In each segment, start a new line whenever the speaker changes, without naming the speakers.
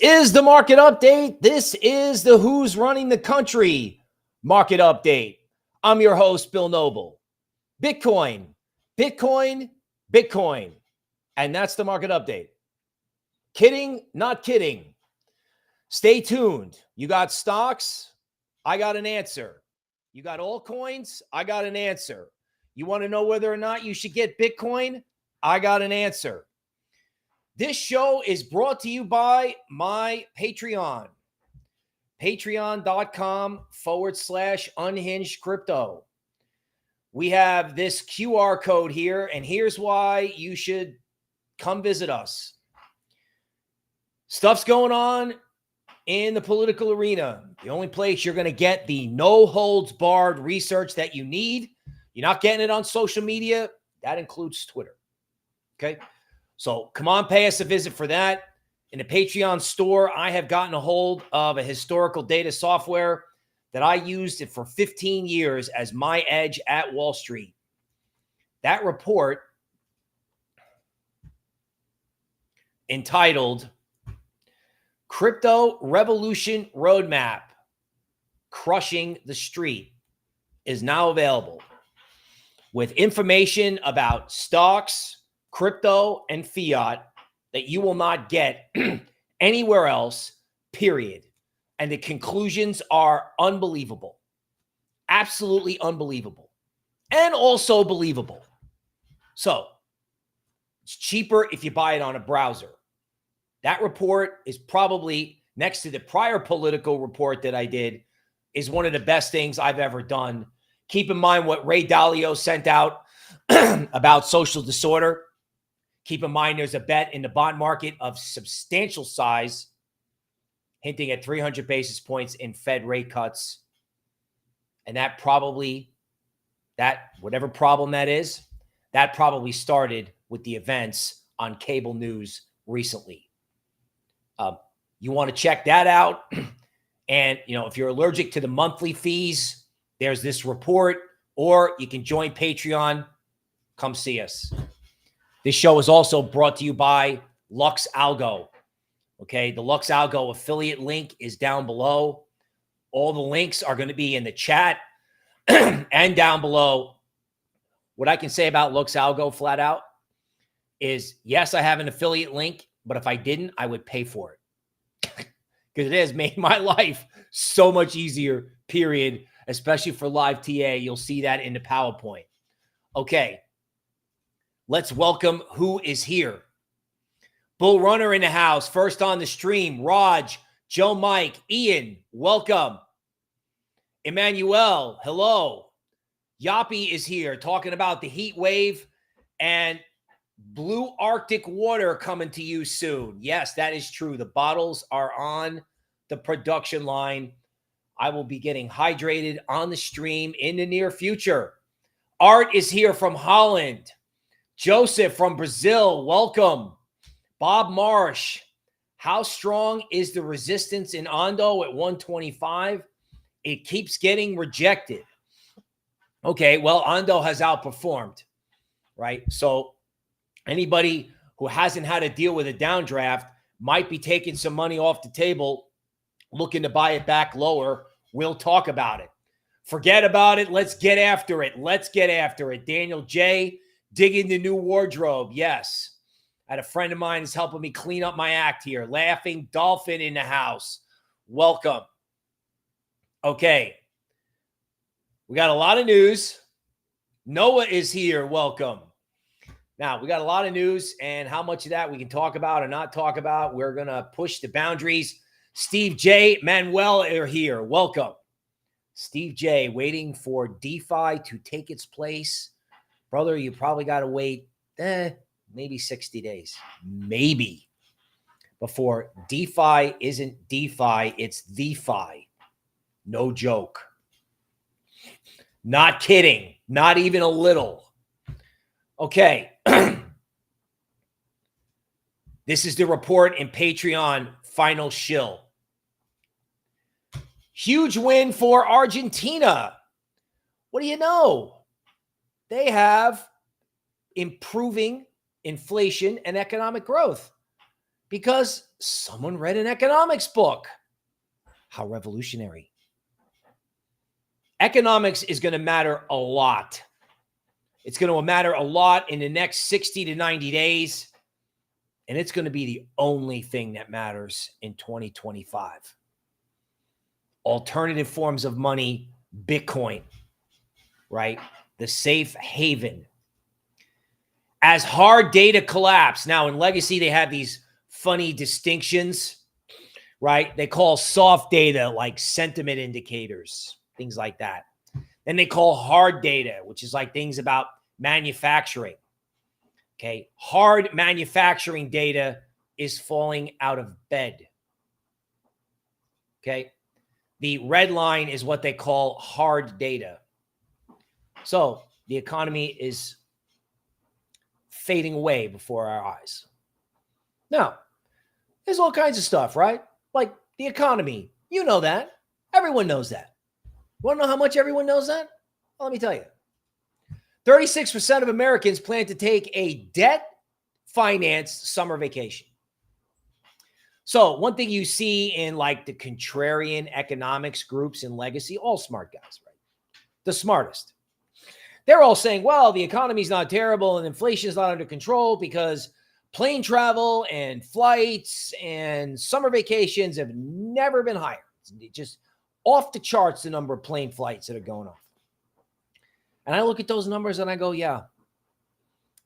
Is the market update. This is the Who's Running the Country market update. I'm your host, Bill Noble. Bitcoin, Bitcoin, Bitcoin. And that's the market update. Kidding, not kidding. Stay tuned. You got stocks? I got an answer. You got altcoins? I got an answer. You want to know whether or not you should get Bitcoin? I got an answer. This show is brought to you by my Patreon. Patreon.com/unhinged crypto. We have this QR code here, and here's why you should come visit us. Stuff's going on in the political arena. The only place you're going to get the no-holds-barred research that you need. You're not getting it on social media. That includes Twitter. Okay? So come on, pay us a visit for that. In the Patreon store, I have gotten a hold of a historical data software that I used for 15 years as my edge at Wall Street. That report, entitled Crypto Revolution Roadmap, Crushing the Street, is now available with information about stocks, crypto, and fiat that you will not get anywhere else, period. And the conclusions are unbelievable. Absolutely unbelievable. And also believable. So, it's cheaper if you buy it on a browser. That report is probably, next to the prior political report that I did, is one of the best things I've ever done. Keep in mind what Ray Dalio sent out about social disorder. Keep in mind there's a bet in the bond market of substantial size, hinting at 300 basis points in Fed rate cuts. And that probably, whatever problem that is, that probably started with the events on cable news recently. You want to check that out. And, if you're allergic to the monthly fees, there's this report, or you can join Patreon. Come see us. This show is also brought to you by LuxAlgo. Okay, the LuxAlgo affiliate link is down below. All the links are going to be in the chat and down below. What I can say about LuxAlgo flat out is, yes, I have an affiliate link, but if I didn't, I would pay for it. Because it has made my life so much easier, period, especially for live TA. You'll see that in the PowerPoint. Okay. Let's welcome who is here. Bull Runner in the house. First on the stream, Raj, Joe Mike, Ian, welcome. Emmanuel, hello. Yappy is here talking about the heat wave and Blu Arctic water coming to you soon. Yes, that is true. The bottles are on the production line. I will be getting hydrated on the stream in the near future. Art is here from Holland. Joseph from Brazil, welcome. Bob Marsh, how strong is the resistance in Ondo at 125? It keeps getting rejected. Okay, well, Ondo has outperformed, right? So anybody who hasn't had to deal with a downdraft might be taking some money off the table, looking to buy it back lower. We'll talk about it. Forget about it. Let's get after it. Let's get after it. Daniel J., digging the new wardrobe. Yes. I had a friend of mine is helping me clean up my act here. Laughing Dolphin in the house. Welcome. Okay. We got a lot of news. Noah is here. Welcome. Now, we got a lot of news, and how much of that we can talk about or not talk about. We're going to push the boundaries. Steve J. Manuel are here. Welcome. Steve J. waiting for DeFi to take its place. Brother, you probably got to wait maybe 60 days, maybe, before DeFi isn't DeFi, it's TheFi. No joke. Not kidding. Not even a little. Okay. This is the report in Patreon final shill. Huge win for Argentina. What do you know? They have improving inflation and economic growth. Because someone read an economics book. How revolutionary. Economics is going to matter a lot. It's going to matter a lot in the next 60 to 90 days. And it's going to be the only thing that matters in 2025. Alternative forms of money, Bitcoin, right? The safe haven. As hard data collapse. Now, in Legacy, they have these funny distinctions, right? They call soft data like sentiment indicators, things like that. Then they call hard data, which is like things about manufacturing. Okay. Hard manufacturing data is falling out of bed. Okay. The red line is what they call hard data. So the economy is fading away before our eyes. Now, there's all kinds of stuff, right? Like the economy. You know that. Everyone knows that. You want to know how much everyone knows that? Well, let me tell you. 36% of Americans plan to take a debt-financed summer vacation. So one thing you see in like the contrarian economics groups in Legacy, all smart guys, right? The smartest. They're all saying, well, the economy's not terrible and inflation is not under control because plane travel and flights and summer vacations have never been higher. It's just off the charts, the number of plane flights that are going off. And I look at those numbers and I go, yeah,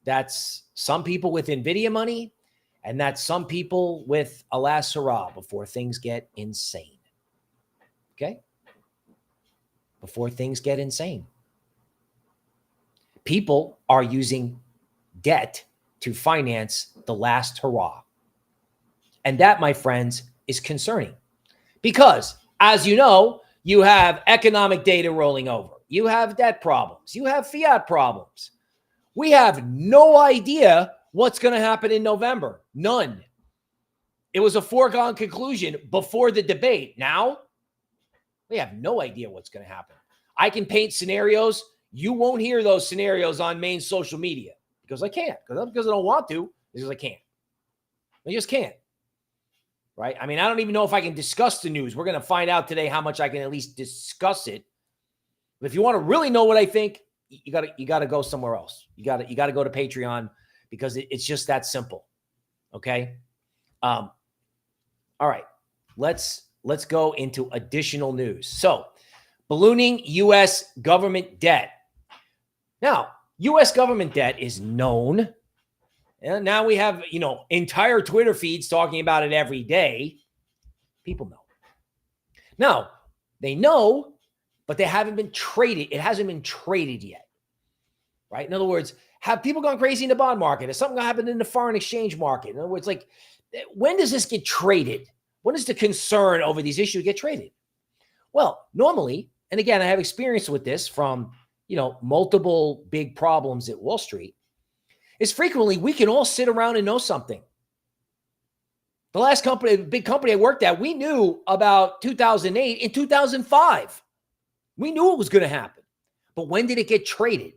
that's some people with Nvidia money, and that's some people with alas hurrah before things get insane. Okay? Before things get insane. People are using debt to finance the last hurrah. And that, my friends, is concerning. Because, as you know, you have economic data rolling over. You have debt problems. You have fiat problems. We have no idea what's going to happen in November. None. It was a foregone conclusion before the debate. Now, we have no idea what's going to happen. I can paint scenarios. You won't hear those scenarios on main social media because I can't. Because I don't want to. Because I can't. I just can't. Right? I mean, I don't even know if I can discuss the news. We're going to find out today how much I can at least discuss it. But if you want to really know what I think, you got to go somewhere else. You got to go to Patreon because it's just that simple. Okay? All right. Let's go into additional news. So, ballooning U.S. government debt. Now, U.S. government debt is known. And now we have, entire Twitter feeds talking about it every day. People know. Now, they know, but they haven't been traded. It hasn't been traded yet, right? In other words, have people gone crazy in the bond market? Has something happened in the foreign exchange market? In other words, like, when does this get traded? When does the concern over these issues get traded? Well, normally, and again, I have experience with this from, multiple big problems at Wall Street, is frequently we can all sit around and know something. The last big company I worked at, we knew about 2008 and 2005. We knew it was going to happen. But when did it get traded?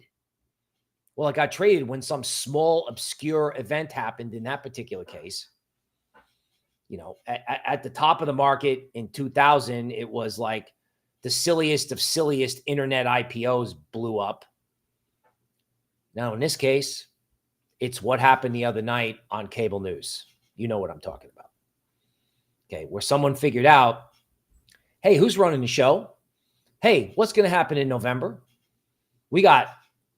Well, it got traded when some small, obscure event happened in that particular case. At the top of the market in 2000, it was like the silliest of silliest internet IPOs blew up. Now, in this case, it's what happened the other night on cable news. You know what I'm talking about. Okay, where someone figured out, hey, who's running the show? Hey, what's going to happen in November? We got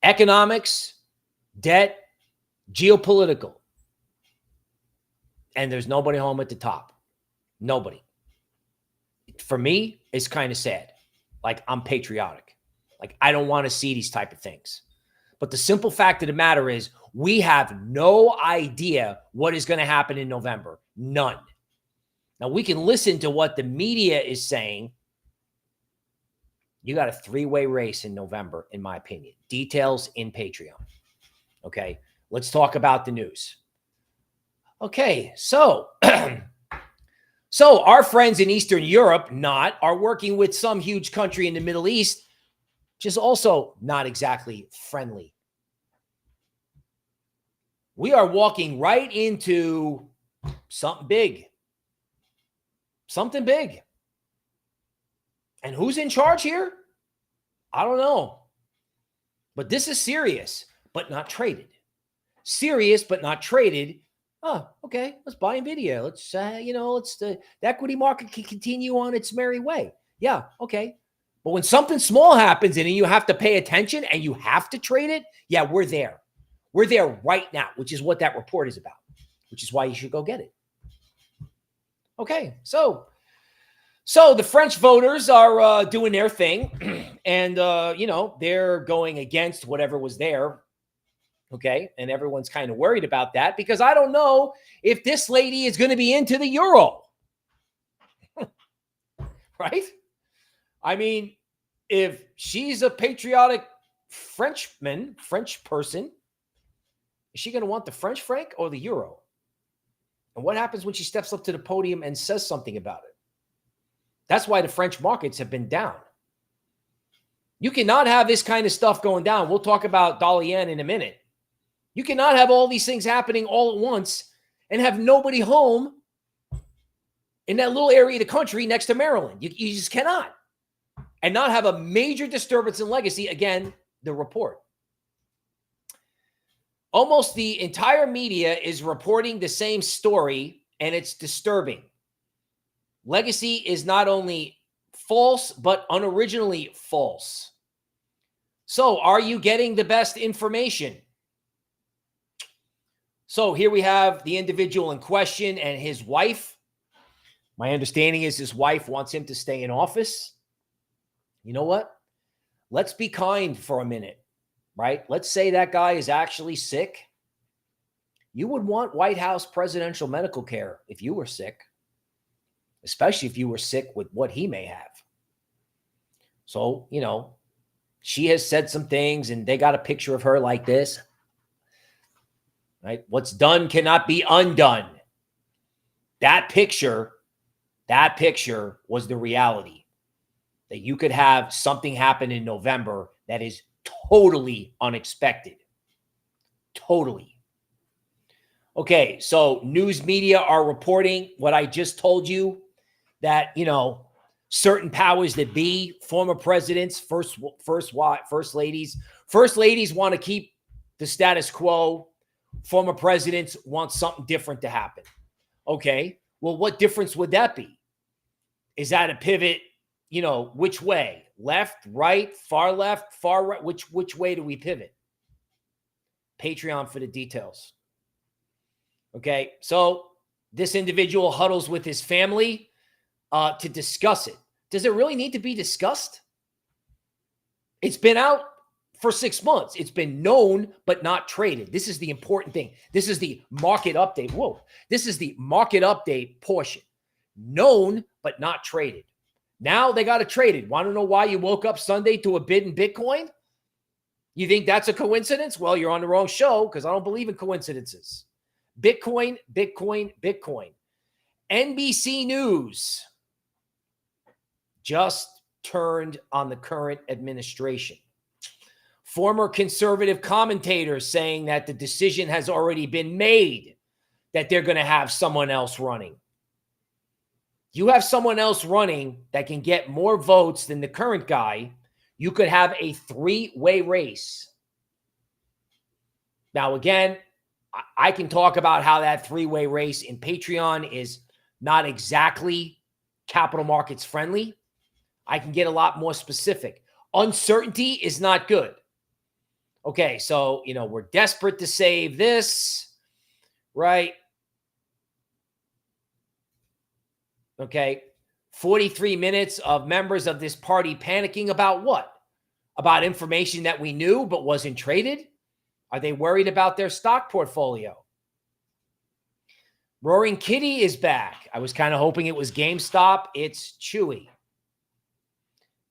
economics, debt, geopolitical. And there's nobody home at the top. Nobody. For me, it's kind of sad. Like, I'm patriotic. Like, I don't want to see these type of things. But the simple fact of the matter is we have no idea what is going to happen in November. None. Now, we can listen to what the media is saying. You got a three-way race in November, in my opinion. Details in Patreon. Okay, let's talk about the news. Okay, so our friends in Eastern Europe are working with some huge country in the Middle East, which is also not exactly friendly. We are walking right into Something big. Something big. And who's in charge here? I don't know. But this is serious, but not traded. Serious, but not traded. Oh, okay. Let's buy Nvidia. Let's, the equity market can continue on its merry way. Yeah, okay. But when something small happens and you have to pay attention and you have to trade it, yeah, we're there. We're there right now, which is what that report is about, which is why you should go get it. Okay, so the French voters are doing their thing, and, they're going against whatever was there. Okay, and everyone's kind of worried about that because I don't know if this lady is going to be into the euro. Right? I mean, if she's a patriotic French person, is she going to want the French franc or the euro? And what happens when she steps up to the podium and says something about it? That's why the French markets have been down. You cannot have this kind of stuff going down. We'll talk about dollar yen in a minute. You cannot have all these things happening all at once and have nobody home in that little area of the country next to Maryland. You just cannot. And not have a major disturbance in legacy. Again, the report. Almost the entire media is reporting the same story, and it's disturbing. Legacy is not only false, but unoriginally false. So, are you getting the best information? So, here we have the individual in question and his wife. My understanding is his wife wants him to stay in office. You know what? Let's be kind for a minute, right? Let's say that guy is actually sick. You would want White House presidential medical care if you were sick, especially if you were sick with what he may have. So, she has said some things and they got a picture of her like this, right? What's done cannot be undone. That picture was the reality. That you could have something happen in November that is totally unexpected. Totally. Okay, so news media are reporting what I just told you, that, certain powers that be, former presidents, first ladies want to keep the status quo. Former presidents want something different to happen. Okay, well, what difference would that be? Is that a pivot? Which way? Left, right, far left, far right? Which way do we pivot? Patreon for the details. Okay, so this individual huddles with his family to discuss it. Does it really need to be discussed? It's been out for 6 months. It's been known but not traded. This is the important thing. This is the market update. Whoa, this is the market update portion. Known but not traded. Now they got it traded. Want to know why you woke up Sunday to a bid in Bitcoin? You think that's a coincidence? Well, you're on the wrong show because I don't believe in coincidences. Bitcoin, Bitcoin, Bitcoin. NBC News just turned on the current administration. Former conservative commentators saying that the decision has already been made that they're going to have someone else running. You have someone else running that can get more votes than the current guy, you could have a three-way race. Now, again, I can talk about how that three-way race in Patreon is not exactly capital markets friendly. I can get a lot more specific. Uncertainty is not good. Okay, so, we're desperate to save this, right? Okay, 43 minutes of members of this party panicking about what? About information that we knew but wasn't traded? Are they worried about their stock portfolio? Roaring Kitty is back. I was kind of hoping it was GameStop. It's Chewy.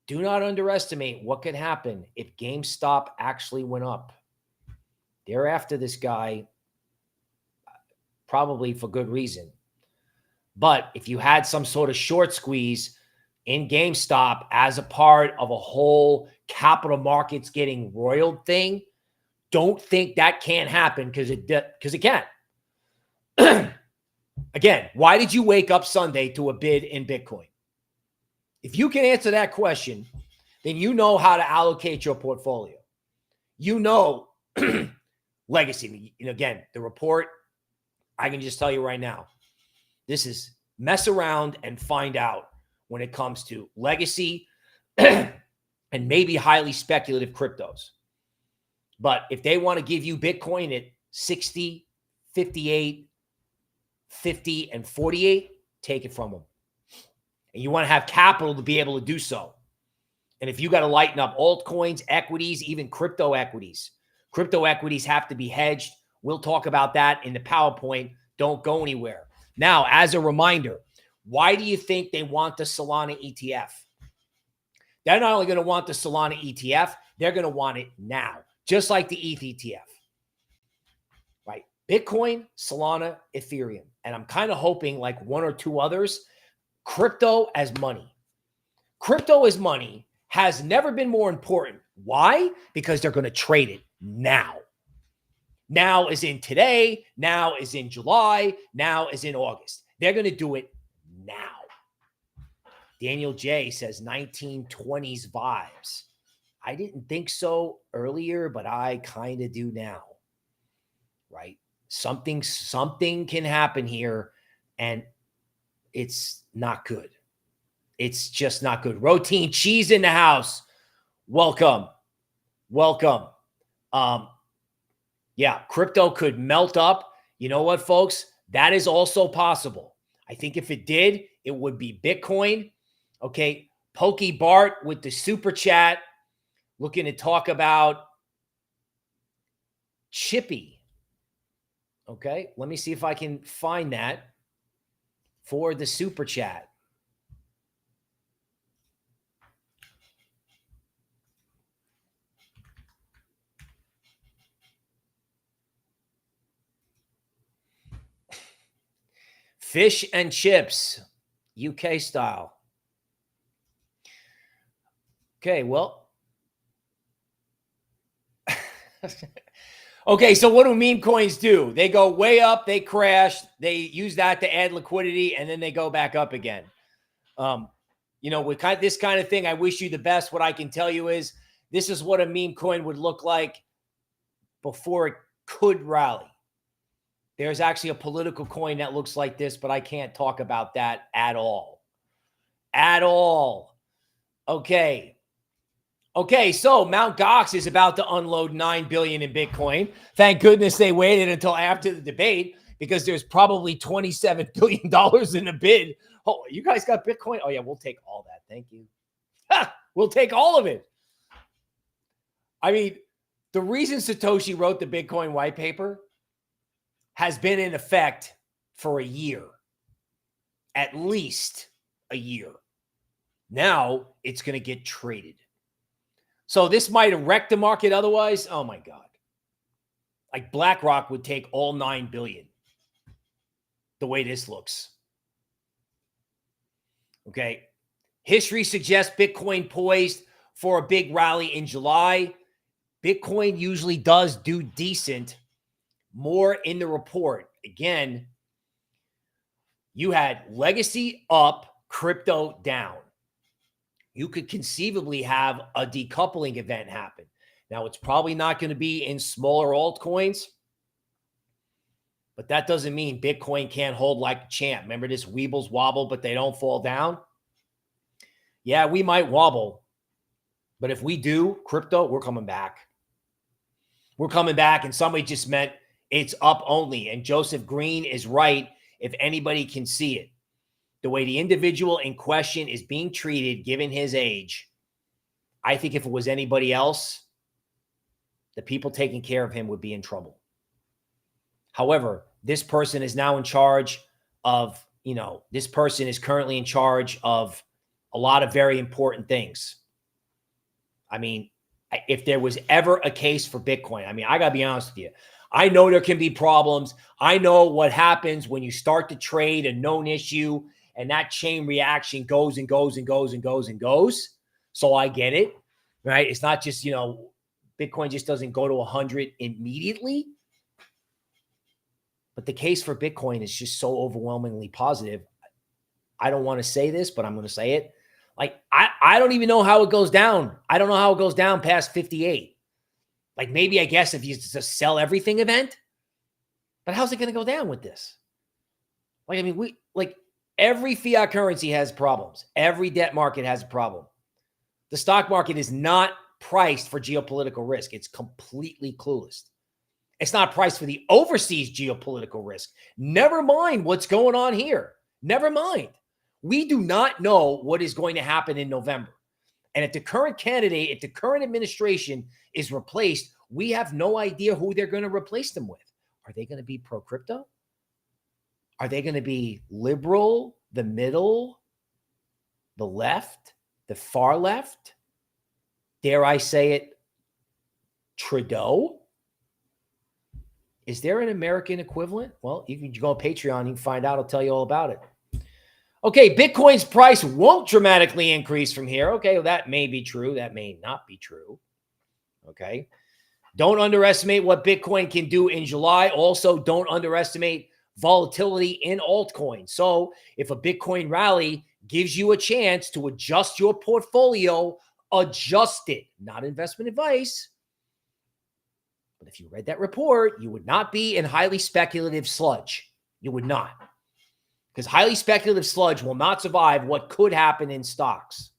Do not underestimate what could happen if GameStop actually went up. They're after this guy, probably for good reason. But if you had some sort of short squeeze in GameStop as a part of a whole capital markets getting roiled thing, don't think that can't happen because it can. Again, why did you wake up Sunday to a bid in Bitcoin? If you can answer that question, then you know how to allocate your portfolio. You know, legacy. And again, the report, I can just tell you right now, this is mess around and find out when it comes to legacy and maybe highly speculative cryptos. But if they want to give you Bitcoin at 60, 58, 50, and 48, take it from them. And you want to have capital to be able to do so. And if you got to lighten up altcoins, equities, even crypto equities have to be hedged. We'll talk about that in the PowerPoint. Don't go anywhere. Now, as a reminder, why do you think they want the Solana ETF? They're not only going to want the Solana ETF, they're going to want it now, just like the ETH ETF. Right? Bitcoin, Solana, Ethereum. And I'm kind of hoping like one or two others. Crypto as money. Crypto as money has never been more important. Why? Because they're going to trade it now. Now is in today. Now is in July. Now is in August. They're going to do it now. Daniel J says 1920s vibes. I didn't think so earlier, but I kind of do now. Right? Something can happen here, and it's not good. It's just not good. Routine cheese in the house. Welcome. Yeah, crypto could melt up. You know what, folks? That is also possible. I think if it did, it would be Bitcoin. Okay. Pokey Bart with the super chat looking to talk about Chippy. Okay. Let me see if I can find that for the super chat. Fish and chips, UK style. Okay, well. Okay, so what do meme coins do? They go way up, they crash, they use that to add liquidity, and then they go back up again. You know, with this kind of thing, I wish you the best. What I can tell you is this is what a meme coin would look like before it could rally. There's actually a political coin that looks like this, but I can't talk about that at all. At all. Okay. Okay, so Mt. Gox is about to unload $9 billion in Bitcoin. Thank goodness they waited until after the debate because there's probably $27 billion in the bid. Oh, you guys got Bitcoin? Oh, yeah, we'll take all that. Thank you. We'll take all of it. I mean, the reason Satoshi wrote the Bitcoin white paper has been in effect for a year, at least a year. Now it's going to get traded. So this might have wrecked the market otherwise. Oh my God. Like BlackRock would take all $9 billion the way this looks. Okay. History suggests Bitcoin poised for a big rally in July. Bitcoin usually does do decent. More in the report. Again, you had legacy up, crypto down. You could conceivably have a decoupling event happen. Now, it's probably not going to be in smaller altcoins, but that doesn't mean Bitcoin can't hold like a champ. Remember this Weebles wobble, but they don't fall down? Yeah, we might wobble, but if we do, crypto, we're coming back. We're coming back, and somebody just meant it's up only. And Joseph Green is right if anybody can see it. The way the individual in question is being treated, given his age, I think if it was anybody else, the people taking care of him would be in trouble. However, this person is now in charge of, this person is currently in charge of a lot of very important things. I mean, if there was ever a case for Bitcoin, I mean, I got to be honest with you. I know there can be problems. I know what happens when you start to trade a known issue and that chain reaction goes and goes and goes and goes and goes. So I get it, right? It's not just, Bitcoin just doesn't go to 100 immediately. But the case for Bitcoin is just so overwhelmingly positive. I don't want to say this, but I'm going to say it. Like, I don't even know how it goes down. I don't know how it goes down past 58. Like, maybe, I guess, if you just sell everything event. But how's it going to go down with this? Like, I mean, every fiat currency has problems. Every debt market has a problem. The stock market is not priced for geopolitical risk. It's completely clueless. It's not priced for the overseas geopolitical risk. Never mind what's going on here. Never mind. We do not know what is going to happen in November. And if the current candidate, if the current administration is replaced, we have no idea who they're going to replace them with. Are they going to be pro-crypto? Are they going to be liberal, the middle, the left, the far left? Dare I say it, Trudeau? Is there an American equivalent? Well, you can go on Patreon, you can find out. I'll tell you all about it. Okay, Bitcoin's price won't dramatically increase from here. Okay, well, that may be true. That may not be true. Okay. Don't underestimate what Bitcoin can do in July. Also, don't underestimate volatility in altcoins. So if a Bitcoin rally gives you a chance to adjust your portfolio, adjust it. Not investment advice. But if you read that report, you would not be in highly speculative sludge. You would not. Because highly speculative sludge will not survive what could happen in stocks.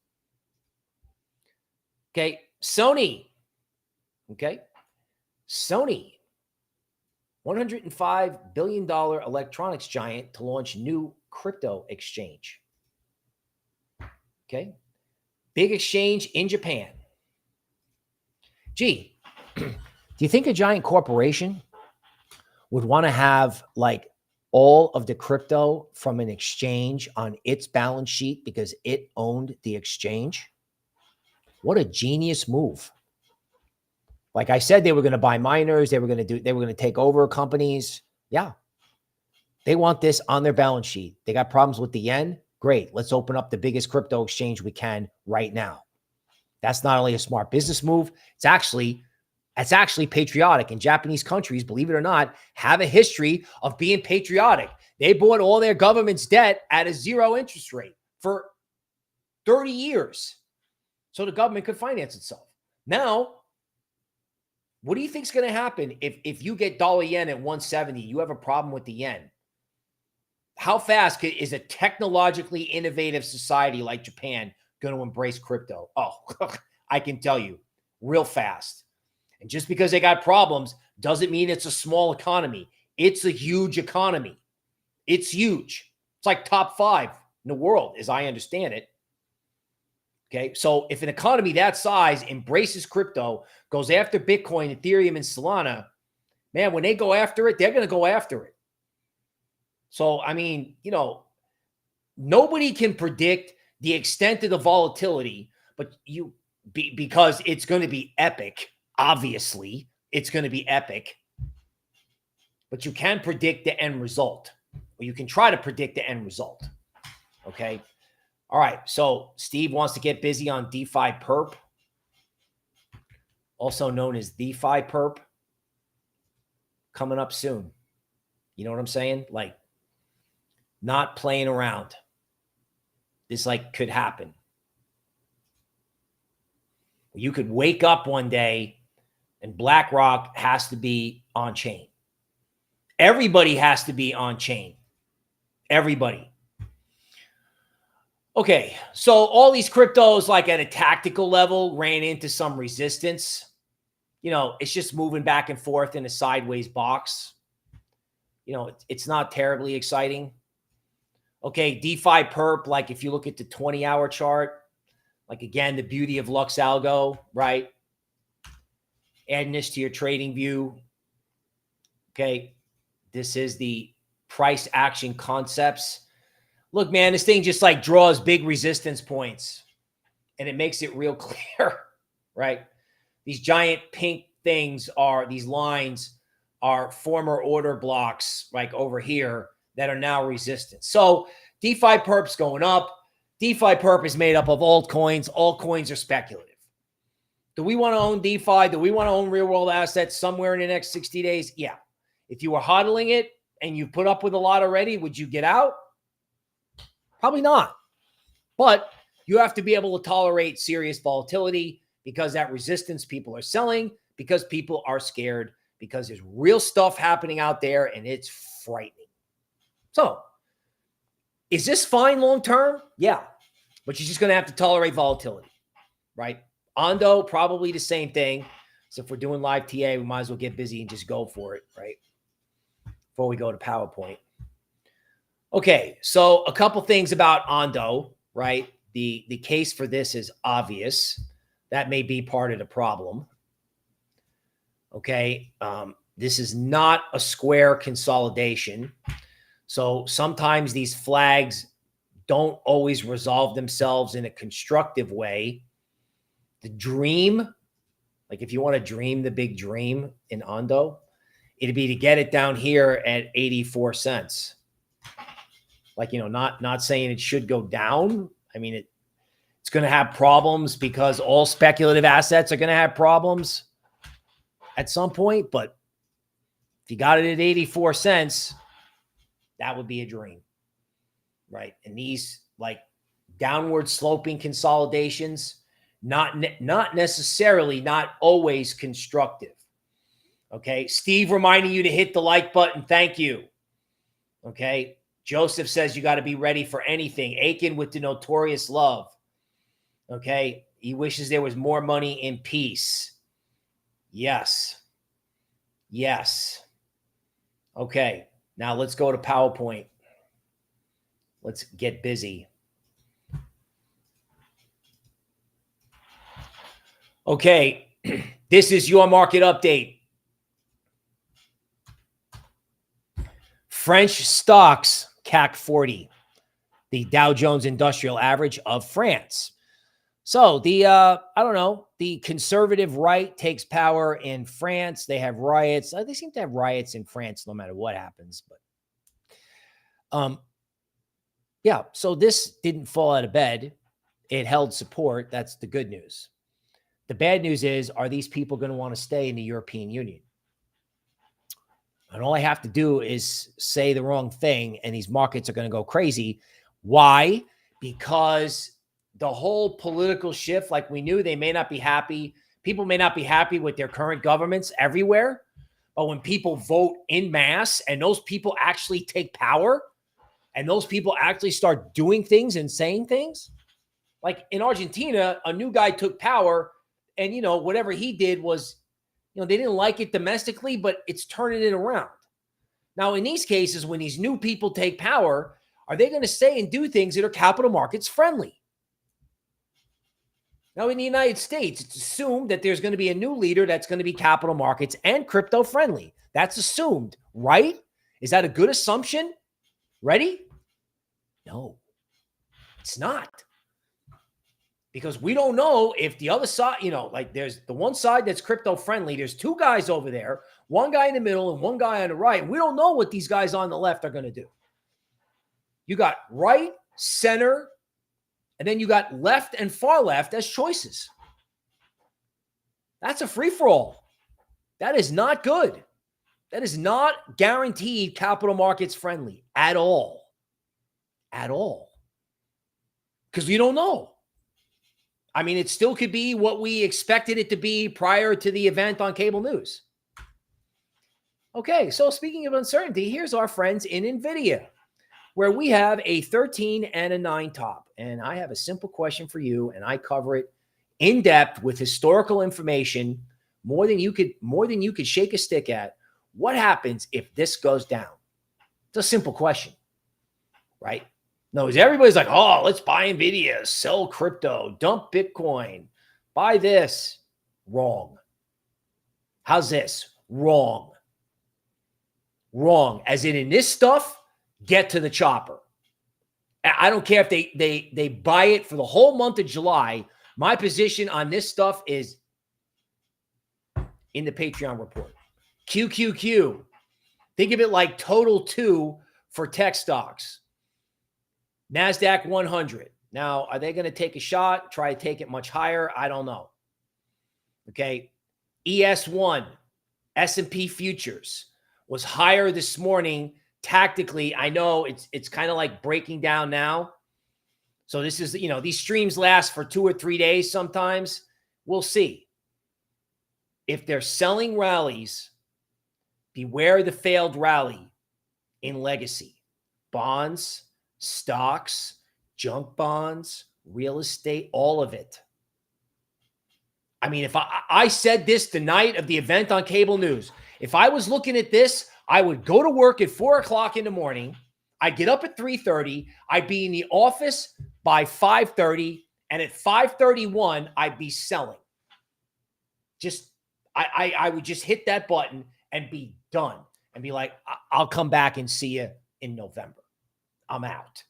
Okay, Sony. Okay, Sony, $105 billion electronics giant to launch new crypto exchange. Okay, big exchange in Japan. Gee, do you think a giant corporation would want to have like all of the crypto from an exchange on its balance sheet because it owned the exchange? What a genius move. Like I said, they were going to buy miners. They were going to take over companies. Yeah. They want this on their balance sheet. They got problems with the yen. Great. Let's open up the biggest crypto exchange we can right now. That's not only a smart business move. It's actually patriotic. And Japanese countries, believe it or not, have a history of being patriotic. They bought all their government's debt at a zero interest rate for 30 years so the government could finance itself. Now, what do you think is going to happen if you get dollar yen at 170? You have a problem with the yen. How fast is a technologically innovative society like Japan going to embrace crypto? Oh, I can tell you, real fast. And just because they got problems doesn't mean it's a small economy. It's a huge economy. It's huge. It's like top 5 in the world, as I understand it. Okay, so if an economy that size embraces crypto, goes after Bitcoin, Ethereum, and Solana, man, when they go after it, they're going to go after it. So, I mean, you know, nobody can predict the extent of the volatility, but because it's going to be epic. Obviously, it's going to be epic. But you can predict the end result, or you can try to predict the end result. Okay. All right. So Steve wants to get busy on DeFi Perp, also known as DeFi Perp, coming up soon. You know what I'm saying? Like, not playing around. This like could happen. You could wake up one day and BlackRock has to be on chain. Everybody has to be on chain. Everybody. Okay, so all these cryptos, like at a tactical level, ran into some resistance. You know, it's just moving back and forth in a sideways box. You know, it's not terribly exciting. Okay, DeFi Perp, like if you look at the 20-hour chart, like again, the beauty of LuxAlgo, right? Adding this to your trading view. Okay, this is the price action concepts. Look, man, this thing just like draws big resistance points and it makes it real clear, right? These giant pink things these lines are former order blocks like over here that are now resistance. So DeFi Perp's going up. DeFi Perp is made up of altcoins. Altcoins are speculative. Do we want to own DeFi? Do we want to own real world assets somewhere in the next 60 days? Yeah. If you were hodling it, and you put up with a lot already, would you get out? Probably not. But you have to be able to tolerate serious volatility because that resistance people are selling, because people are scared, because there's real stuff happening out there and it's frightening. So is this fine long-term? Yeah, but you're just going to have to tolerate volatility, right? Ondo, probably the same thing. So if we're doing live TA, we might as well get busy and just go for it, right? Before we go to PowerPoint. Okay, so a couple things about Ondo, right? The case for this is obvious. That may be part of the problem. Okay, this is not a square consolidation. So sometimes these flags don't always resolve themselves in a constructive way. The dream, like if you want to dream the big dream in Ondo, it'd be to get it down here at 84 cents. Like, you know, not saying it should go down. I mean, it's going to have problems because all speculative assets are going to have problems at some point. But if you got it at 84 cents, that would be a dream, right? And these like downward sloping consolidations, not necessarily, not always constructive. Okay. Steve reminding you to hit the like button. Thank you. Okay. Joseph says you got to be ready for anything. Aiken with the notorious love. Okay. He wishes there was more money in peace. Yes. Yes. Okay. Now let's go to PowerPoint. Let's get busy. Okay. This is your market update. French stocks CAC40, the Dow Jones Industrial Average of France. So the, I don't know, the conservative right takes power in France. They have riots. They seem to have riots in France no matter what happens. But yeah, so this didn't fall out of bed. It held support. That's the good news. The bad news is, are these people going to want to stay in the European Union? And all I have to do is say the wrong thing, and these markets are going to go crazy. Why? Because the whole political shift, like we knew, they may not be happy. People may not be happy with their current governments everywhere. But when people vote en masse and those people actually take power and those people actually start doing things and saying things, like in Argentina, a new guy took power and, you know, whatever he did was, you know, they didn't like it domestically, but it's turning it around. Now, in these cases, when these new people take power, are they going to say and do things that are capital markets friendly? Now, in the United States, it's assumed that there's going to be a new leader that's going to be capital markets and crypto friendly. That's assumed, right? Is that a good assumption? Ready? No, it's not. Because we don't know if the other side, you know, like there's the one side that's crypto friendly. There's two guys over there, one guy in the middle and one guy on the right. We don't know what these guys on the left are going to do. You got right, center, and then you got left and far left as choices. That's a free-for-all. That is not good. That is not guaranteed capital markets friendly at all. At all. Because we don't know. I mean, it still could be what we expected it to be prior to the event on cable news. Okay, so speaking of uncertainty, here's our friends in Nvidia, where we have a 13 and a 9 top. And I have a simple question for you, and I cover it in depth with historical information, more than you could shake a stick at. What happens if this goes down? It's a simple question, right? No, everybody's like, oh, let's buy Nvidia, sell crypto, dump Bitcoin, buy this. Wrong. How's this? Wrong. Wrong. As in this stuff, get to the chopper. I don't care if they buy it for the whole month of July. My position on this stuff is in the Patreon report. QQQ. Think of it like Total 2 for tech stocks. Nasdaq 100. Now, are they going to take a shot, try to take it much higher? I don't know. Okay. ES1, S&P futures was higher this morning tactically, I know it's kind of like breaking down now. So this is, you know, these streams last for 2 or 3 days sometimes. We'll see. If they're selling rallies, beware the failed rally in legacy. Bonds, stocks, junk bonds, real estate, all of it. I mean, if I said this the night of the event on cable news, if I was looking at this, I would go to work at 4 o'clock in the morning. I'd get up at 3:30. I'd be in the office by 5:30. And at 5:31, I'd be selling. Just, I would just hit that button and be done and be like, I'll come back and see you in November. I'm out.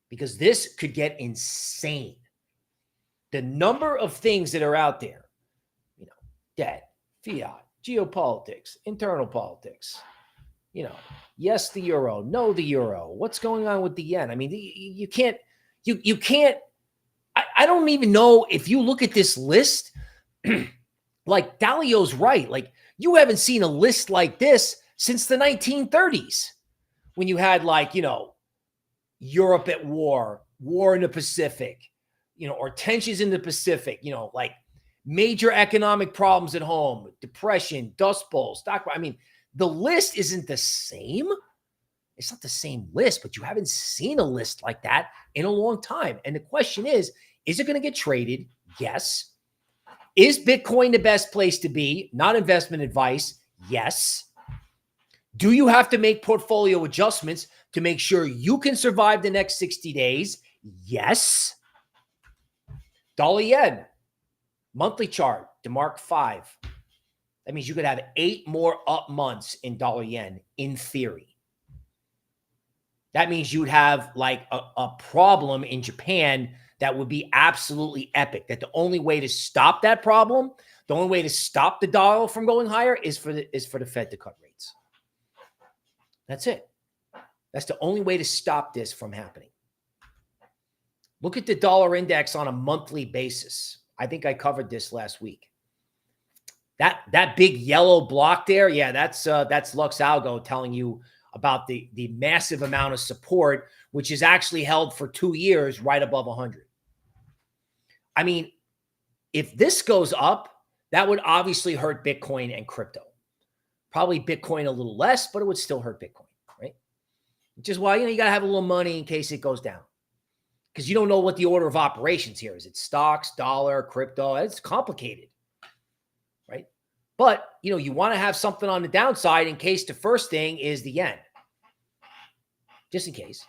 Because this could get insane. The number of things that are out there, you know, debt, fiat, geopolitics, internal politics, you know, yes, the euro, no, the euro, what's going on with the yen? I mean, you can't, I don't even know if you look at this list, like Dalio's right. Like, you haven't seen a list like this since the 1930s when you had, like, you know, Europe at war in the Pacific, you know, or tensions in the Pacific, you know, like major economic problems at home, depression, dust bowl, stock. I mean, the list isn't the same. It's not the same list, but you haven't seen a list like that in a long time. And the question is it going to get traded? Yes. Is Bitcoin the best place to be? Not investment advice. Yes. Do you have to make portfolio adjustments to make sure you can survive the next 60 days? Yes. Dollar yen, monthly chart, DeMark 5. That means you could have 8 more up months in dollar yen in theory. That means you'd have like a problem in Japan that would be absolutely epic. That the only way to stop that problem, the only way to stop the dollar from going higher is for the Fed to cut rates. That's it. That's the only way to stop this from happening. Look at the dollar index on a monthly basis. I think I covered this last week. That big yellow block there, yeah, that's LuxAlgo telling you about the massive amount of support, which is actually held for 2 years right above 100. I mean, if this goes up, that would obviously hurt Bitcoin and crypto. Probably Bitcoin a little less, but it would still hurt Bitcoin, right? Which is why, you know, you got to have a little money in case it goes down. Because you don't know what the order of operations here is. It stocks, dollar, crypto. It's complicated, right? But, you know, you want to have something on the downside in case the first thing is the yen. Just in case.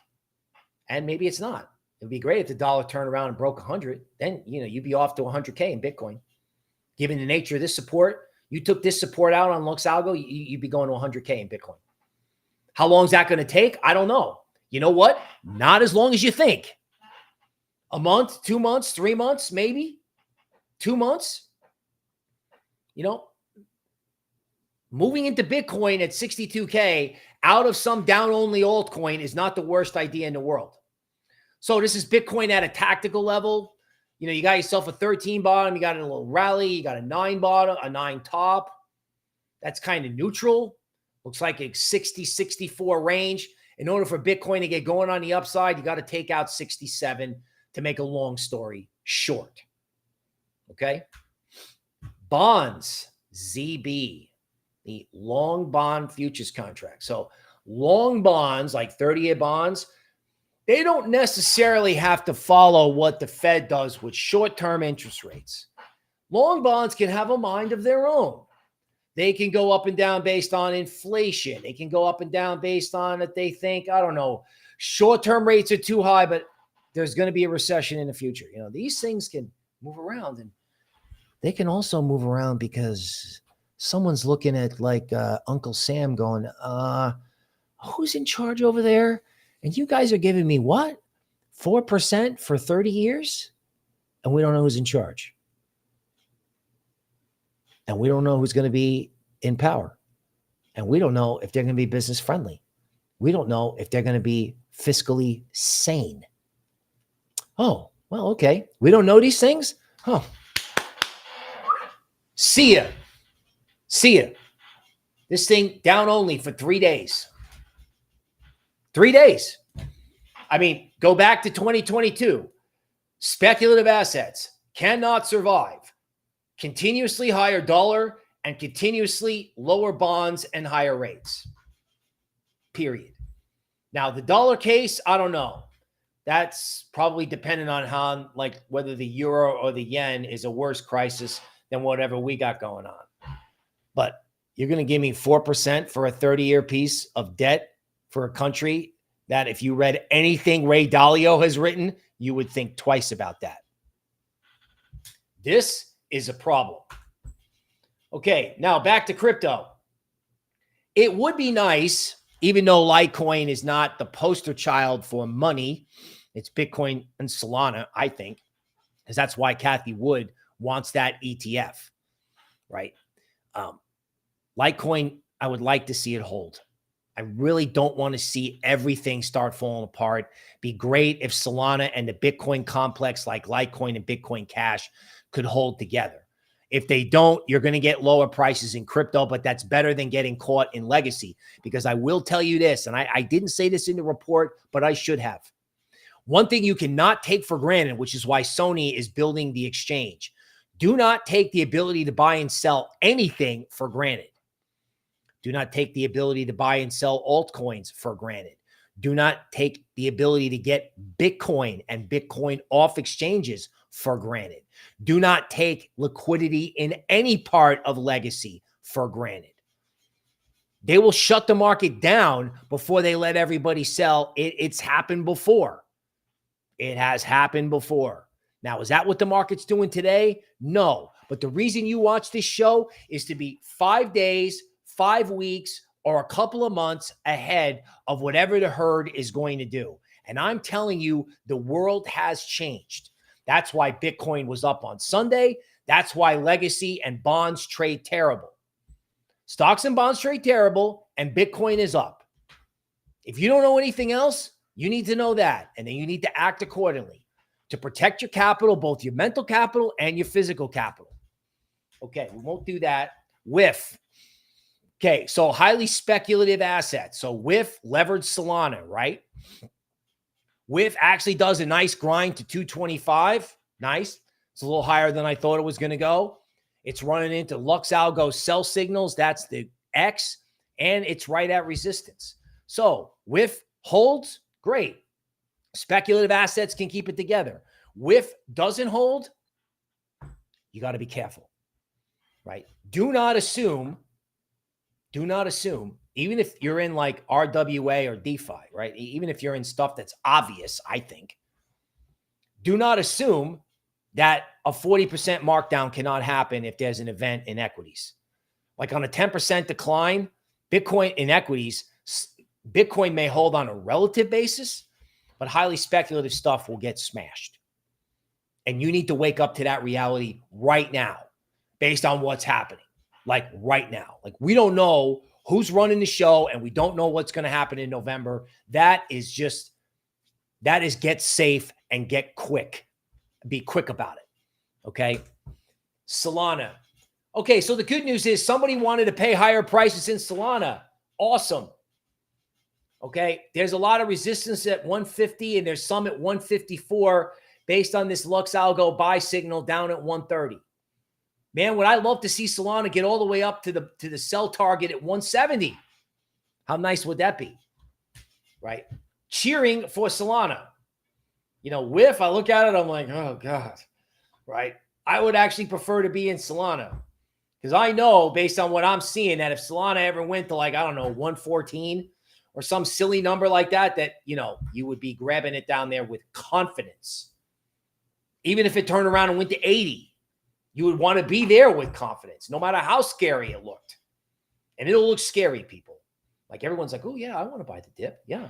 And maybe it's not. It would be great if the dollar turned around and broke 100. Then, you know, you'd be off to 100K in Bitcoin. Given the nature of this support, you took this support out on LuxAlgo, you'd be going to 100K in Bitcoin. How long is that going to take? I don't know. You know what? Not as long as you think. A month, 2 months, 3 months, maybe 2 months. You know, moving into Bitcoin at 62K out of some down-only altcoin is not the worst idea in the world. So this is Bitcoin at a tactical level. You know, you got yourself a 13 bottom, you got a little rally, you got a 9 bottom, a 9 top. That's kind of neutral. Looks like a 60, 64 range. In order for Bitcoin to get going on the upside, you got to take out 67 to make a long story short. Okay? Bonds, ZB, the long bond futures contract. So long bonds, like 30-year bonds, they don't necessarily have to follow what the Fed does with short-term interest rates. Long bonds can have a mind of their own. They can go up and down based on inflation. They can go up and down based on that they think, I don't know, short-term rates are too high, but there's going to be a recession in the future. You know, these things can move around, and they can also move around because someone's looking at like Uncle Sam going, who's in charge over there? And you guys are giving me what? 4% for 30 years? And we don't know who's in charge. And we don't know who's going to be in power. And we don't know if they're going to be business friendly. We don't know if they're going to be fiscally sane. Oh, well, okay. We don't know these things? Huh. See ya. See ya. This thing down only for 3 days. 3 days. I mean, go back to 2022. Speculative assets cannot survive. Continuously higher dollar and continuously lower bonds and higher rates. Period. Now, the dollar case, I don't know. That's probably dependent on how, like, whether the euro or the yen is a worse crisis than whatever we got going on. But you're going to give me 4% for a 30-year piece of debt for a country that, if you read anything Ray Dalio has written, you would think twice about that. This is a problem. Okay, now back to crypto. It would be nice, even though Litecoin is not the poster child for money, it's Bitcoin and Solana, I think, because that's why Cathie Wood wants that ETF, right? Litecoin, I would like to see it hold. I really don't want to see everything start falling apart. Be great if Solana and the Bitcoin complex like Litecoin and Bitcoin Cash could hold together. If they don't, you're going to get lower prices in crypto, but that's better than getting caught in legacy. Because I will tell you this, and I didn't say this in the report, but I should have. One thing you cannot take for granted, which is why Sony is building the exchange. Do not take the ability to buy and sell anything for granted. Do not take the ability to buy and sell altcoins for granted. Do not take the ability to get Bitcoin and Bitcoin off exchanges for granted. Do not take liquidity in any part of legacy for granted. They will shut the market down before they let everybody sell. It's happened before. It has happened before. Now, is that what the market's doing today? No. But the reason you watch this show is to be 5 days, 5 weeks, or a couple of months ahead of whatever the herd is going to do. And I'm telling you, the world has changed. That's why Bitcoin was up on Sunday. That's why legacy and bonds trade terrible. Stocks and bonds trade terrible, and Bitcoin is up. If you don't know anything else, you need to know that. And then you need to act accordingly to protect your capital, both your mental capital and your physical capital. Okay, we won't do that. WIF. Okay, so highly speculative assets. So WIF, leveraged Solana, right? WIF actually does a nice grind to 225. Nice. It's a little higher than I thought it was going to go. It's running into LuxAlgo sell signals. That's the X. And it's right at resistance. So WIF holds, great. Speculative assets can keep it together. WIF doesn't hold, you got to be careful, right? Do not assume, even if you're in like RWA or DeFi, right? Even if you're in stuff that's obvious, I think, do not assume that a 40% markdown cannot happen if there's an event in equities. Like on a 10% decline, Bitcoin in equities, Bitcoin may hold on a relative basis, but highly speculative stuff will get smashed. And you need to wake up to that reality right now based on what's happening. Like right now. Like we don't know who's running the show and we don't know what's going to happen in November. That is get safe and get quick. Be quick about it. Okay. Solana. Okay. So the good news is somebody wanted to pay higher prices in Solana. Awesome. Okay. There's a lot of resistance at 150 and there's some at 154 based on this LuxAlgo buy signal down at 130. Man, would I love to see Solana get all the way up to the sell target at 170. How nice would that be? Right? Cheering for Solana. You know, WIF, I look at it, I'm like, oh God. Right? I would actually prefer to be in Solana. Because I know, based on what I'm seeing, that if Solana ever went to like, I don't know, 114 or some silly number like that, you know, you would be grabbing it down there with confidence. Even if it turned around and went to 80. You would want to be there with confidence, no matter how scary it looked. And it'll look scary, people. Like everyone's like, oh, yeah, I want to buy the dip. Yeah.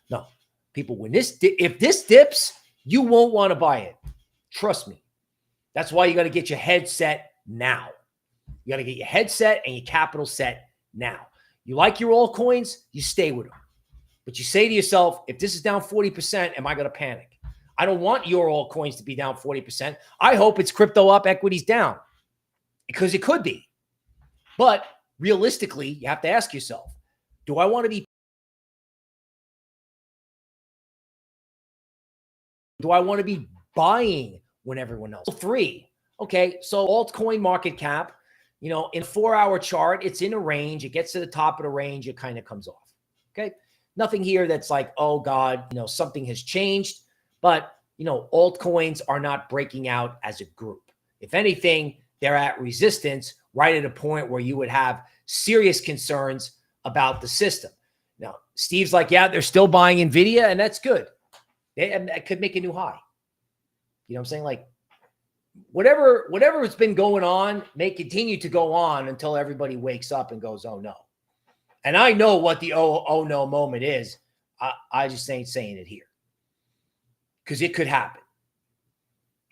No. People, if this dips, you won't want to buy it. Trust me. That's why you got to get your head set now. You got to get your head set and your capital set now. You like your altcoins, you stay with them. But you say to yourself, if this is down 40%, am I going to panic? I don't want your altcoins to be down 40%. I hope it's crypto up, equities down, because it could be. But realistically, you have to ask yourself, do I want to be do I want to be buying when everyone else? 3. Okay, so altcoin market cap, in a 4-hour chart, it's in a range. It gets to the top of the range. It kind of comes off. Okay, nothing here that's like, oh God, something has changed. But, altcoins are not breaking out as a group. If anything, they're at resistance right at a point where you would have serious concerns about the system. Now, Steve's like, yeah, they're still buying Nvidia, and that's good. That could make a new high. You know what I'm saying? Like, whatever has been going on may continue to go on until everybody wakes up and goes, oh no. And I know what the oh no moment is. I just ain't saying it here because it could happen,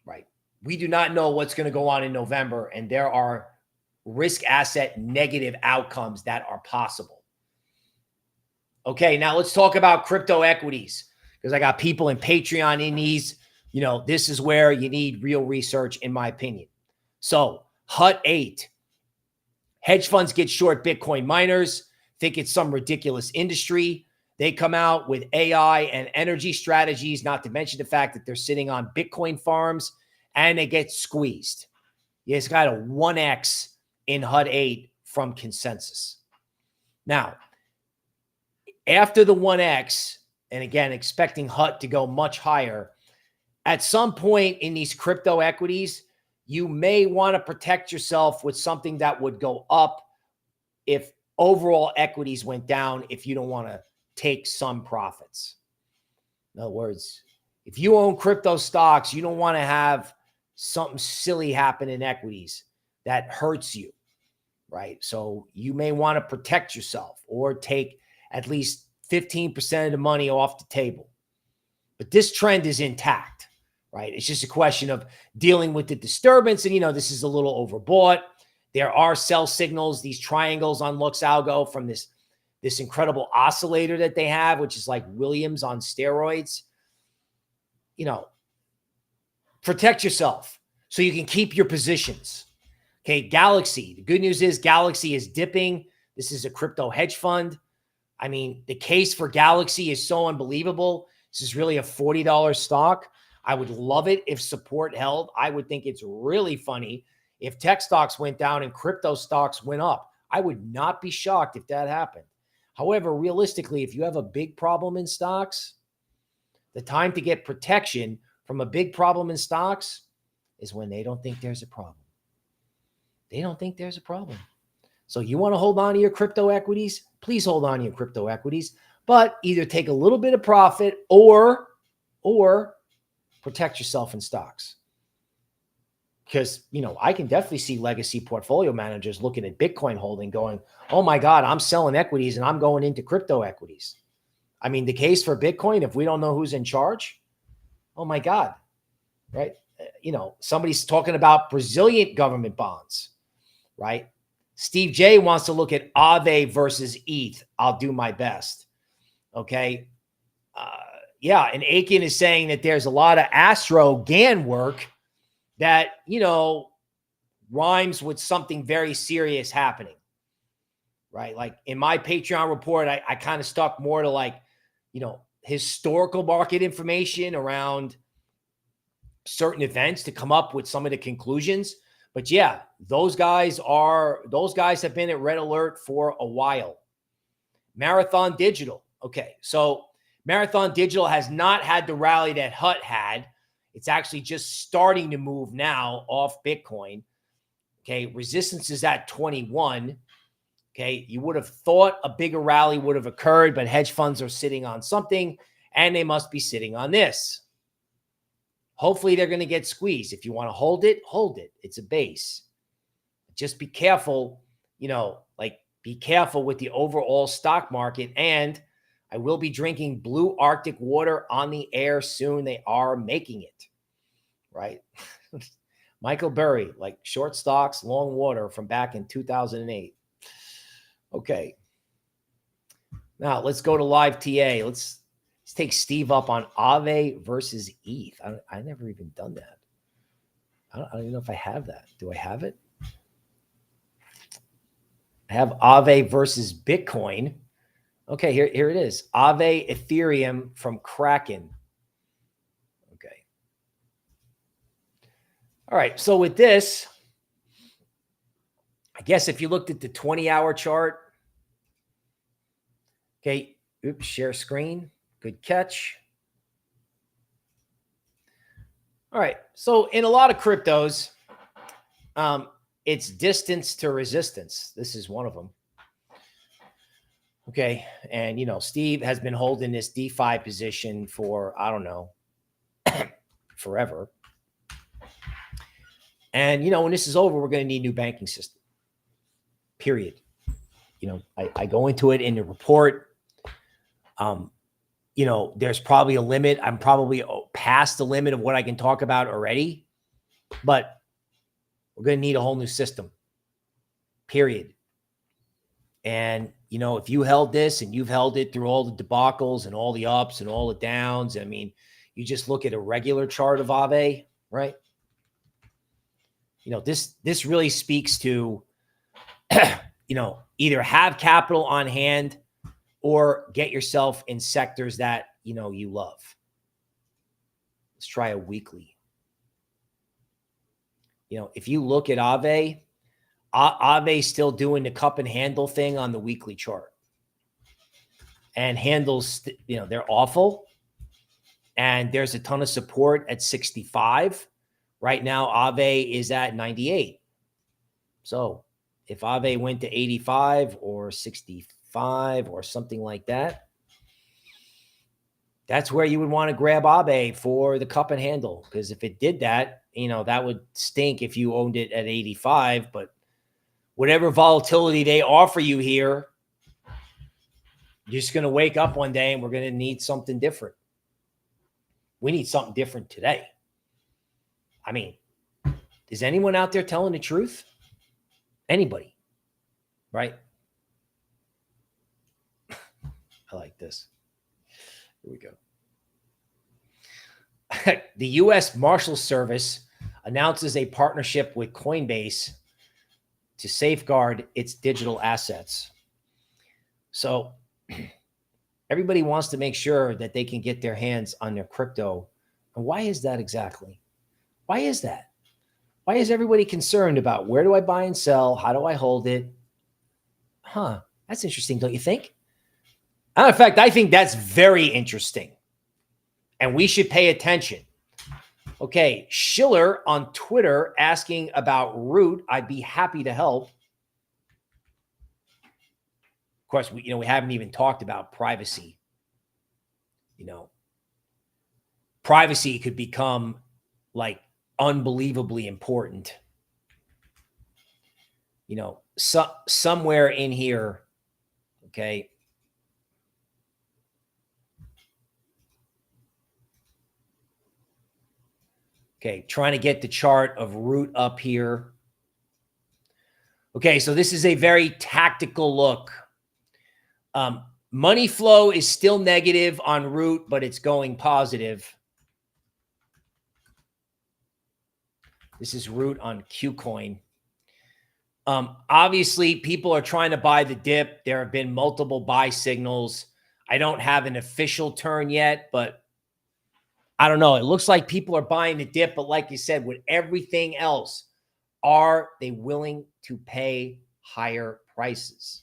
right? We do not know what's going to go on in November, and there are risk asset negative outcomes that are possible. Okay, now let's talk about crypto equities because I got people in Patreon in these. This is where you need real research, in my opinion. So, HUT8. Hedge funds get short Bitcoin miners, think it's some ridiculous industry. They come out with AI and energy strategies, not to mention the fact that they're sitting on Bitcoin farms, and they get squeezed. It's got a 1x in HUT8 from consensus. Now, after the 1x, and again, expecting HUT to go much higher, at some point in these crypto equities, you may want to protect yourself with something that would go up if overall equities went down, if you don't want to take some profits. In other words, if you own crypto stocks, you don't want to have something silly happen in equities that hurts you, right? So you may want to protect yourself or take at least 15% of the money off the table. But this trend is intact. Right? It's just a question of dealing with the disturbance. And, this is a little overbought. There are sell signals, these triangles on LuxAlgo from this incredible oscillator that they have, which is like Williams on steroids. Protect yourself so you can keep your positions. Okay, Galaxy. The good news is Galaxy is dipping. This is a crypto hedge fund. I mean, the case for Galaxy is so unbelievable. This is really a $40 stock. I would love it if support held. I would think it's really funny if tech stocks went down and crypto stocks went up. I would not be shocked if that happened. However, realistically, if you have a big problem in stocks, the time to get protection from a big problem in stocks is when they don't think there's a problem. They don't think there's a problem. So you want to hold on to your crypto equities? Please hold on to your crypto equities, but either take a little bit of profit or protect yourself in stocks. Because, I can definitely see legacy portfolio managers looking at Bitcoin holding going, oh my God, I'm selling equities and I'm going into crypto equities. I mean, the case for Bitcoin, if we don't know who's in charge, oh my God, right? Somebody's talking about Brazilian government bonds, right? Steve J wants to look at Aave versus ETH. I'll do my best. Okay. Yeah, and Aiken is saying that there's a lot of Astro GAN work that, rhymes with something very serious happening, right? Like in my Patreon report, I kind of stuck more to like, historical market information around certain events to come up with some of the conclusions. But yeah, those guys have been at red alert for a while. Marathon Digital. Okay, so Marathon Digital has not had the rally that HUT had. It's actually just starting to move now off Bitcoin. Okay, resistance is at 21. Okay, you would have thought a bigger rally would have occurred, but hedge funds are sitting on something, and they must be sitting on this. Hopefully, they're going to get squeezed. If you want to hold it, hold it. It's a base. Just be careful, be careful with the overall stock market. And I will be drinking Blu Arctic water on the air soon. They are making it, right? Michael Burry, like short stocks, long water from back in 2008. Okay. Now let's go to live TA. Let's take Steve up on Aave versus ETH. I never even done that. I don't even know if I have that. Do I have it? I have Aave versus Bitcoin. Okay, here it is. Aave Ethereum from Kraken. Okay. All right. So with this, I guess if you looked at the 20-hour chart, okay, oops, share screen. Good catch. All right. So in a lot of cryptos, it's distance to resistance. This is one of them. Okay. And, you know, Steve has been holding this DeFi position for, I don't know, forever. And, you know, when this is over, we're going to need a new banking system, period. You know, I go into it in the report. You know, there's probably a limit. I'm probably past the limit of what I can talk about already, but we're going to need a whole new system, period. And, you know, if you held this and you've held it through all the debacles and all the ups and all the downs, I mean, you just look at a regular chart of Aave, right? You know, this really speaks to, you know, either have capital on hand or get yourself in sectors that, you know, you love. Let's try a weekly. You know, if you look at Aave, Aave's still doing the cup and handle thing on the weekly chart. And handles, you know, they're awful. And there's a ton of support at 65. Right now, Aave is at 98. So if Aave went to 85 or 65 or something like that, that's where you would want to grab Aave for the cup and handle. Because if it did that, you know, that would stink if you owned it at 85. But whatever volatility they offer you here, you're just going to wake up one day and we're going to need something different. We need something different today. I mean, is anyone out there telling the truth? Anybody, right? I like this. Here we go. The U.S. Marshals Service announces a partnership with Coinbase to safeguard its digital assets. So everybody wants to make sure that they can get their hands on their crypto. And why is that exactly? Why is that? Why is everybody concerned about where do I buy and sell? How do I hold it? Huh, that's interesting, don't you think? In fact, I think that's very interesting. And we should pay attention. Okay, Schiller on Twitter asking about Root. I'd be happy to help. Of course, we haven't even talked about privacy. You know, privacy could become like unbelievably important. You know, somewhere in here, okay. Okay, trying to get the chart of Root up here. Okay, so this is a very tactical look. Money flow is still negative on Root, but it's going positive. This is Root on KuCoin. Obviously, people are trying to buy the dip. There have been multiple buy signals. I don't have an official turn yet, but I don't know. It looks like people are buying the dip, but like you said, with everything else, are they willing to pay higher prices?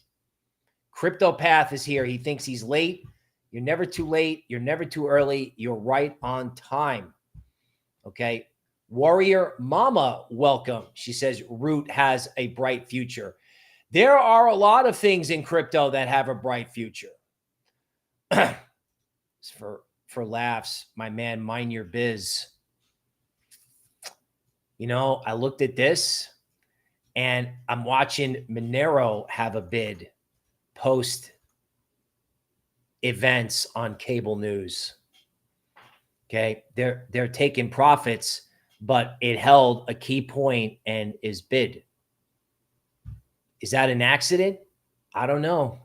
CryptoPath is here. He thinks he's late. You're never too late. You're never too early. You're right on time. Okay. Warrior Mama, welcome. She says Root has a bright future. There are a lot of things in crypto that have a bright future. For laughs, my man, Mind Your Biz. You know, I looked at this and I'm watching Monero have a bid post events on cable news. Okay, they're taking profits, but it held a key point and is bid. Is that an accident? I don't know.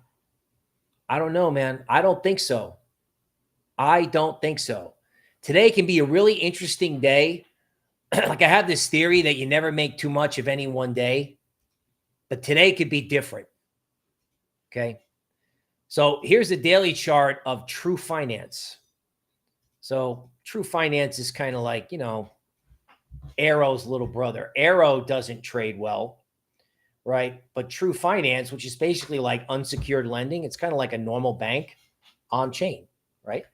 I don't know, man. I don't think so. I don't think so. Today can be a really interesting day. Like I have this theory that you never make too much of any one day, but today could be different. Okay. So here's the daily chart of True Finance. So True Finance is kind of like, you know, Arrow's little brother. Arrow doesn't trade well, right? But True Finance, which is basically like unsecured lending, it's kind of like a normal bank on chain, right?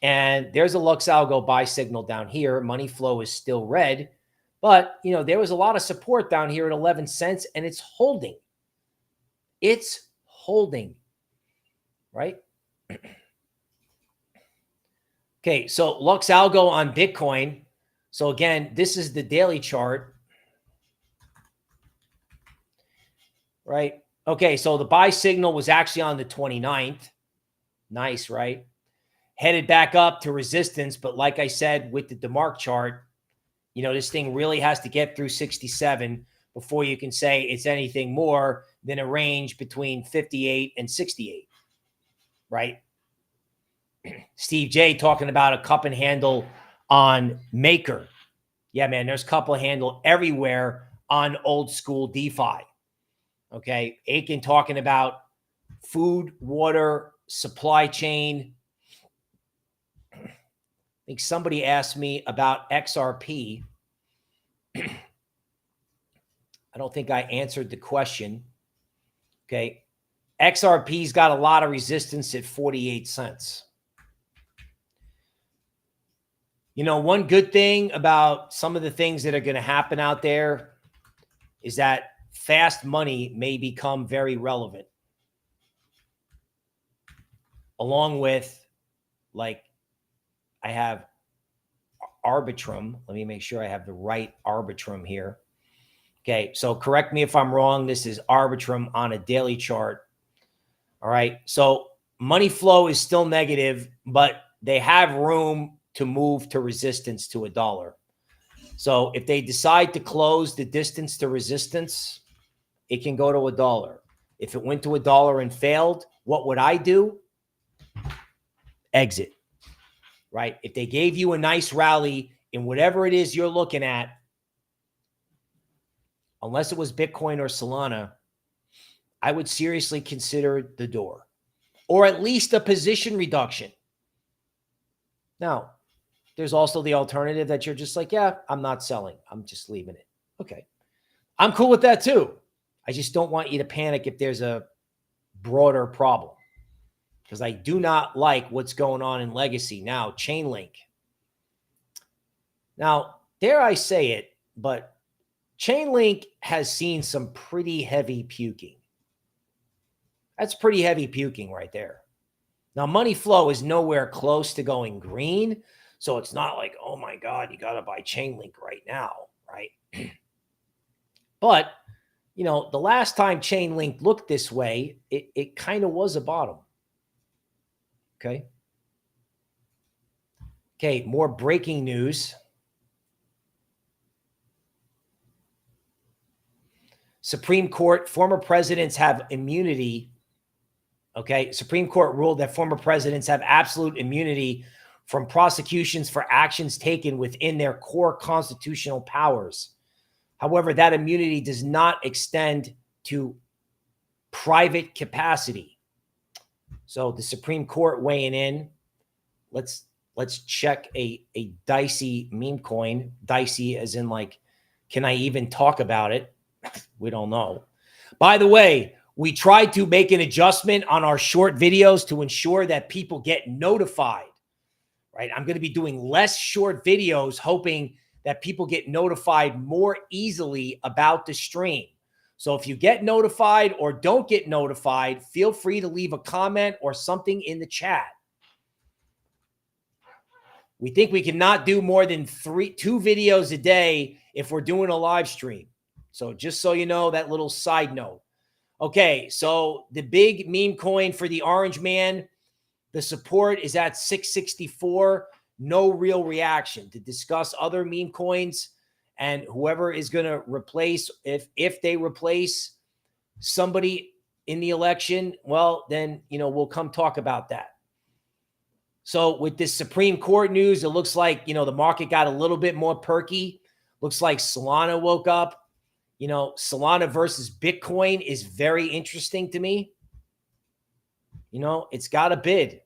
And there's a LuxAlgo buy signal down here. Money flow is still red, but you know, there was a lot of support down here at 11 cents and it's holding. It's holding, right? Okay, so LuxAlgo on Bitcoin. So again, this is the daily chart, right? Okay, so the buy signal was actually on the 29th. Nice, right? Headed back up to resistance, but like I said with the DeMark chart, you know, this thing really has to get through 67 before you can say it's anything more than a range between 58 and 68, right? Steve J talking about a cup and handle on Maker. Yeah, man, there's cup and handle everywhere on old school DeFi. Okay, Aiken talking about food, water, supply chain. I think somebody asked me about XRP. I don't think I answered the question. Okay. XRP's got a lot of resistance at 48 cents. You know, one good thing about some of the things that are going to happen out there is that fast money may become very relevant. Along with, like, I have Arbitrum. Let me make sure I have the right Arbitrum here. Okay, so correct me if I'm wrong. This is Arbitrum on a daily chart. All right, so money flow is still negative, but they have room to move to resistance to $1. So if they decide to close the distance to resistance, it can go to $1. If it went to $1 and failed, what would I do? Exit, right? If they gave you a nice rally in whatever it is you're looking at, unless it was Bitcoin or Solana, I would seriously consider the door or at least a position reduction. Now, there's also the alternative that you're just like, yeah, I'm not selling. I'm just leaving it. Okay. I'm cool with that too. I just don't want you to panic if there's a broader problem, because I do not like what's going on in legacy. Now, Chainlink. Now, dare I say it, but Chainlink has seen some pretty heavy puking. That's pretty heavy puking right there. Now, money flow is nowhere close to going green. So it's not like, oh my God, you got to buy Chainlink right now, right? But, you know, the last time Chainlink looked this way, it kind of was a bottom. Okay. Okay, more breaking news. Supreme Court, former presidents have immunity. Okay, Supreme Court ruled that former presidents have absolute immunity from prosecutions for actions taken within their core constitutional powers. However, that immunity does not extend to private capacity. So the Supreme Court weighing in. Let's check a dicey meme coin. Dicey as in like, can I even talk about it? We don't know. By the way, we tried to make an adjustment on our short videos to ensure that people get notified. Right? I'm going to be doing less short videos, hoping that people get notified more easily about the stream. So if you get notified or don't get notified, feel free to leave a comment or something in the chat. We think we cannot do more than 2 videos a day if we're doing a live stream. So just so you know, that little side note. Okay, so the big meme coin for the orange man, the support is at 664. No real reaction. To discuss other meme coins and whoever is going to replace, if they replace somebody in the election, well, then, you know, we'll come talk about that. So with this Supreme Court news, it looks like, you know, the market got a little bit more perky. Looks like Solana woke up. You know, Solana versus Bitcoin is very interesting to me. You know, it's got a bid.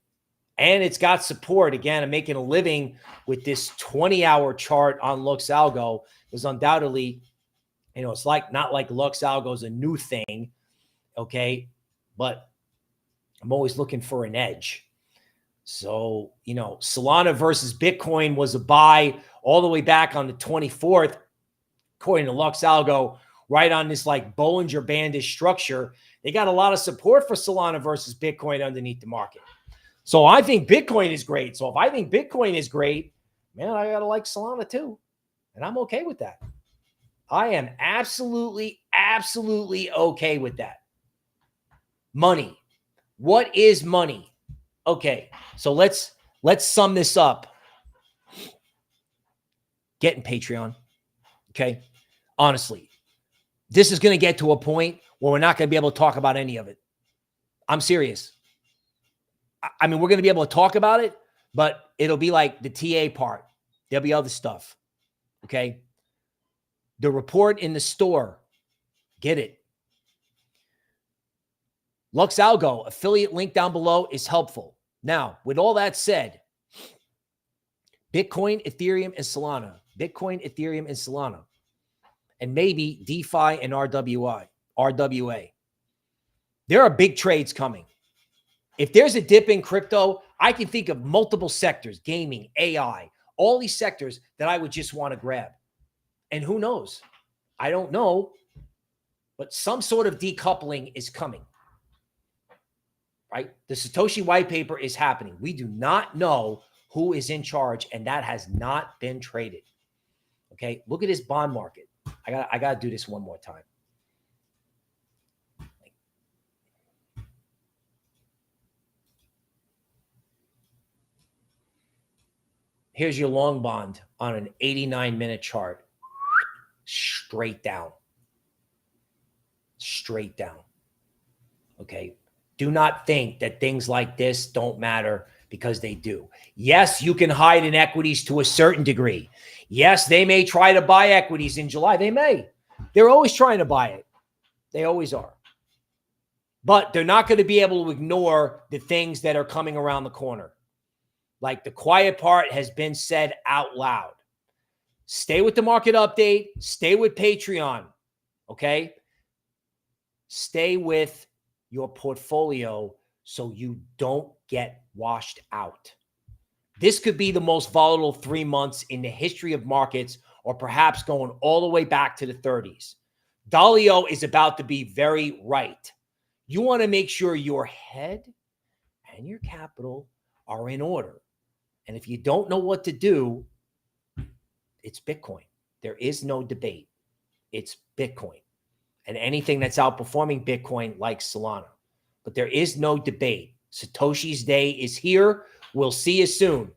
and it's got support. Again, I'm making a living with this 20-hour chart on LuxAlgo. Because undoubtedly, you know, it's like not like LuxAlgo is a new thing, okay? But I'm always looking for an edge. So, you know, Solana versus Bitcoin was a buy all the way back on the 24th, according to LuxAlgo, right on this like Bollinger Bandish structure. They got a lot of support for Solana versus Bitcoin underneath the market. So I think Bitcoin is great. So if I think Bitcoin is great, man, I got to like Solana too. And I'm okay with that. I am absolutely, absolutely okay with that. Money. What is money? Okay, so let's sum this up. Getting Patreon. Okay. Honestly, this is going to get to a point where we're not going to be able to talk about any of it. I'm serious. I mean, we're going to be able to talk about it, but it'll be like the TA part. There'll be other stuff. Okay. The report in the store. Get it. LuxAlgo, affiliate link down below is helpful. Now, with all that said, Bitcoin, Ethereum, and Solana. Bitcoin, Ethereum, and Solana. And maybe DeFi and RWA. There are big trades coming. If there's a dip in crypto, I can think of multiple sectors, gaming, AI, all these sectors that I would just want to grab. And who knows? I don't know, but some sort of decoupling is coming. Right? The Satoshi white paper is happening. We do not know who is in charge, and that has not been traded. Okay, look at this bond market. I got to do this one more time. Here's your long bond on an 89-minute chart. Straight down. Straight down. Okay. Do not think that things like this don't matter, because they do. Yes, you can hide in equities to a certain degree. Yes, they may try to buy equities in July. They may. They're always trying to buy it. They always are. But they're not going to be able to ignore the things that are coming around the corner. Like the quiet part has been said out loud. Stay with the market update. Stay with Patreon. Okay? Stay with your portfolio so you don't get washed out. This could be the most volatile 3 months in the history of markets, or perhaps going all the way back to the 30s. Dalio is about to be very right. You want to make sure your head and your capital are in order. And if you don't know what to do, it's Bitcoin. There is no debate. It's Bitcoin. And anything that's outperforming Bitcoin, like Solana. But there is no debate. Satoshi's day is here. We'll see you soon.